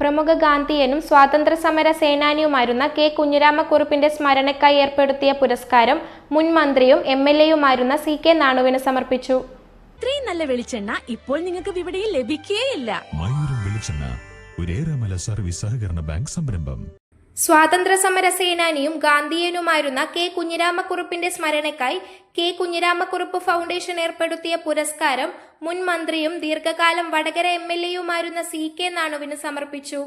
പ്രമുഖ ഗാന്ധിയനും സ്വാതന്ത്ര്യസമര സേനാനിയുമായിരുന്ന കെ കുഞ്ഞിരാമക്കുറുപ്പിന്റെ സ്മരണയ്ക്കായി ഏർപ്പെടുത്തിയ പുരസ്കാരം മുൻ മന്ത്രിയും MLA-യുമായിരുന്ന CK നാണുവിന് സമർപ്പിച്ചു. ഇത്രയും നല്ല വെളിച്ചെണ്ണ ഇപ്പോൾ നിങ്ങൾക്ക് വിപണിയിൽ ലഭിക്കുകയില്ല. മയൂരം വെളിച്ചെണ്ണ, ഒരേറെമല സർവീസ് സഹകരണ ബാങ്ക് സംരംഭം. സ്വാതന്ത്ര്യസമര സേനാനിയും ഗാന്ധിയനുമായിരുന്ന കെ കുഞ്ഞിരാമക്കുറുപ്പിന്റെ സ്മരണയ്ക്കായി കെ കുഞ്ഞിരാമക്കുറുപ്പ് ഫൗണ്ടേഷൻ ഏർപ്പെടുത്തിയ പുരസ്കാരം മുൻ മന്ത്രിയും ദീർഘകാലം വടകര MLA-യുമായിരുന്ന CK നാണുവിന് സമർപ്പിച്ചു.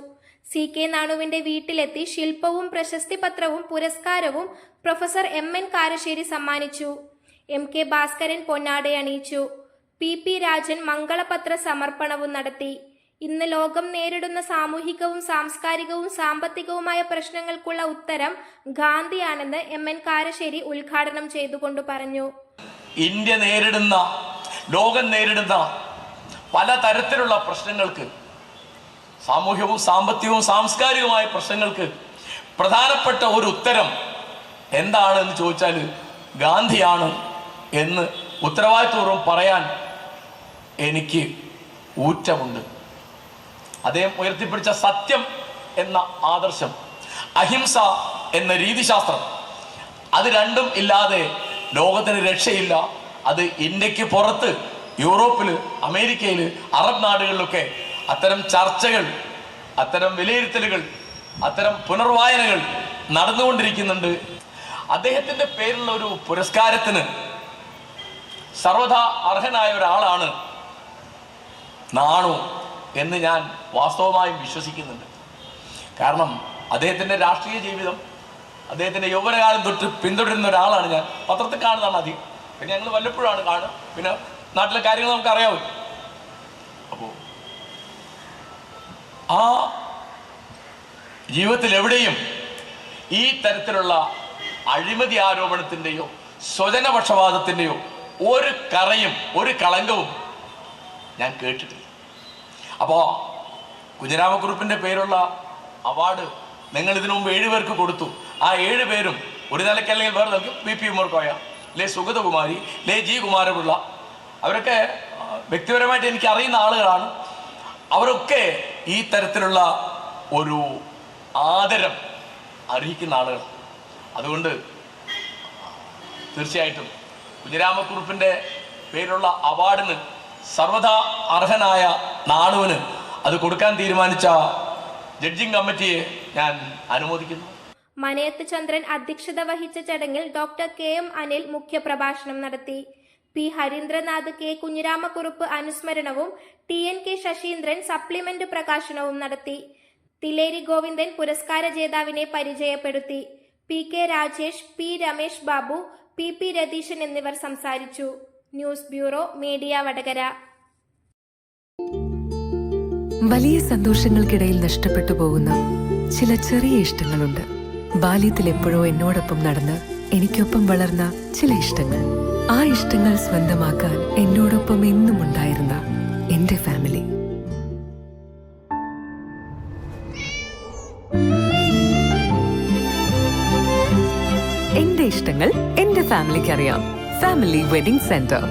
CK നാണുവിന്റെ വീട്ടിലെത്തി ശില്പവും പ്രശസ്തി പത്രവും പുരസ്കാരവും പ്രൊഫസർ MN കാരശ്ശേരി സമ്മാനിച്ചു. MK ഭാസ്കരൻ പൊന്നാടയണിയിച്ചു. PP രാജൻ മംഗളപത്ര സമർപ്പണവും നടത്തി. ഇന്ന് ലോകം നേരിടുന്ന സാമൂഹികവും സാംസ്കാരികവും സാമ്പത്തികവുമായ പ്രശ്നങ്ങൾക്കുള്ള ഉത്തരം ഗാന്ധിയാണെന്ന് MN കാരശ്ശേരി ഉദ്ഘാടനം ചെയ്തുകൊണ്ട് പറഞ്ഞു. ഇന്ത്യ നേരിടുന്ന, ലോകം നേരിടുന്ന പല തരത്തിലുള്ള പ്രശ്നങ്ങൾക്ക്, സാമൂഹികവും സാമ്പത്തികവും സാംസ്കാരികവുമായ പ്രശ്നങ്ങൾക്ക് പ്രധാനപ്പെട്ട ഒരു ഉത്തരം എന്താണ് എന്ന് ചോദിച്ചാൽ ഗാന്ധിയാണ് എന്ന് ഉത്തരവാദിത്വപൂർവ്വം പറയാൻ എനിക്ക് ഊറ്റമുണ്ട്. അദ്ദേഹം ഉയർത്തിപ്പിടിച്ച സത്യം എന്ന ആദർശം, അഹിംസ എന്ന രീതിശാസ്ത്രം, അത് രണ്ടും ഇല്ലാതെ ലോകത്തിന് രക്ഷയില്ല. അത് ഇന്ത്യക്ക് പുറത്ത്, യൂറോപ്പിൽ, അമേരിക്കയിൽ, അറബ് നാടുകളിലൊക്കെ അത്തരം ചർച്ചകൾ, അത്തരം വിലയിരുത്തലുകൾ, അത്തരം പുനർവായനകൾ നടന്നുകൊണ്ടിരിക്കുന്നുണ്ട്. അദ്ദേഹത്തിൻ്റെ പേരിലുള്ള ഒരു പുരസ്കാരത്തിന് സർവ്വഥാ അർഹനായ ഒരാളാണ് നാണു എന്ന് ഞാൻ വാസ്തവമായും വിശ്വസിക്കുന്നുണ്ട്. കാരണം അദ്ദേഹത്തിൻ്റെ രാഷ്ട്രീയ ജീവിതം, അദ്ദേഹത്തിൻ്റെ യൗവനകാലം തൊട്ട് പിന്തുടരുന്ന ഒരാളാണ് ഞാൻ. പത്രത്തിൽ കാണുന്നതാണ് അധികം, പിന്നെ ഞങ്ങൾ വല്ലപ്പോഴാണ് കാണുക, പിന്നെ നാട്ടിലെ കാര്യങ്ങൾ നമുക്കറിയാമോ. അപ്പോൾ ആ ജീവിതത്തിൽ എവിടെയും ഈ തരത്തിലുള്ള അഴിമതി ആരോപണത്തിൻ്റെയോ സ്വജനപക്ഷപാതത്തിൻ്റെയോ ഒരു കറയും ഒരു കളങ്കവും ഞാൻ കേട്ടിട്ടില്ല. അപ്പോൾ കുഞ്ഞിരാമക്കുറുപ്പിൻ്റെ പേരുള്ള അവാർഡ് നിങ്ങൾ ഇതിനു മുമ്പ് 7 പേർക്ക് കൊടുത്തു. ആ 7 പേരും ഒരു നിലയ്ക്ക് അല്ലെങ്കിൽ വേറെ നിലയ്ക്ക് BP ഉമർ കോയ, ലേ സുഗതകുമാരി, ലേ G കുമാരപിള്ള, അവരൊക്കെ വ്യക്തിപരമായിട്ട് എനിക്ക് അറിയുന്ന ആളുകളാണ്. അവരൊക്കെ ഈ തരത്തിലുള്ള ഒരു ആദരം അർഹിക്കുന്ന ആളുകൾ. അതുകൊണ്ട് തീർച്ചയായിട്ടും കുഞ്ഞിരാമക്കുറുപ്പിൻ്റെ പേരുള്ള അവാർഡിന് സർവ്വതാ അർഹനായ നാണുവിന് അത് കൊടുക്കാൻ തീരുമാനിച്ച ജഡ്ജിംഗ് കമ്മിറ്റിയെ ഞാൻ അനുമോദിക്കുന്നു. മനയത്ത് ചന്ദ്രൻ അധ്യക്ഷത വഹിച്ച ചടങ്ങിൽ ഡോക്ടർ KM അനിൽ മുഖ്യപ്രഭാഷണം നടത്തി. P ഹരീന്ദ്രനാഥ് കെ കുഞ്ഞിരാമക്കുറുപ്പ് അനുസ്മരണവും TNK ശശീന്ദ്രൻ സപ്ലിമെന്റ് പ്രകാശനവും നടത്തി. തിലേരി ഗോവിന്ദൻ പുരസ്കാര ജേതാവിനെ പരിചയപ്പെടുത്തി. PK Rajesh, P Ramesh Babu, PP Ratheeshan എന്നിവർ സംസാരിച്ചു. News bureau, media Vadakara. വലിയ സന്തോഷങ്ങൾക്കിടയിൽ നഷ്ടപ്പെട്ടു പോകുന്ന ചില ചെറിയ ഇഷ്ടങ്ങളുണ്ട്. ബാല്യത്തിൽ എപ്പോഴോ എന്നോടൊപ്പം നടന്ന് എനിക്കൊപ്പം വളർന്ന ചില ഇഷ്ടങ്ങൾ. ആ ഇഷ്ടങ്ങൾ സ്വന്തമാക്കാൻ എന്നോടൊപ്പം എന്നും ഉണ്ടായിരുന്ന എന്റെ ഫാമിലി. എന്റെ ഇഷ്ടങ്ങൾ എന്റെ ഫാമിലിക്ക് അറിയാം. Family wedding centre.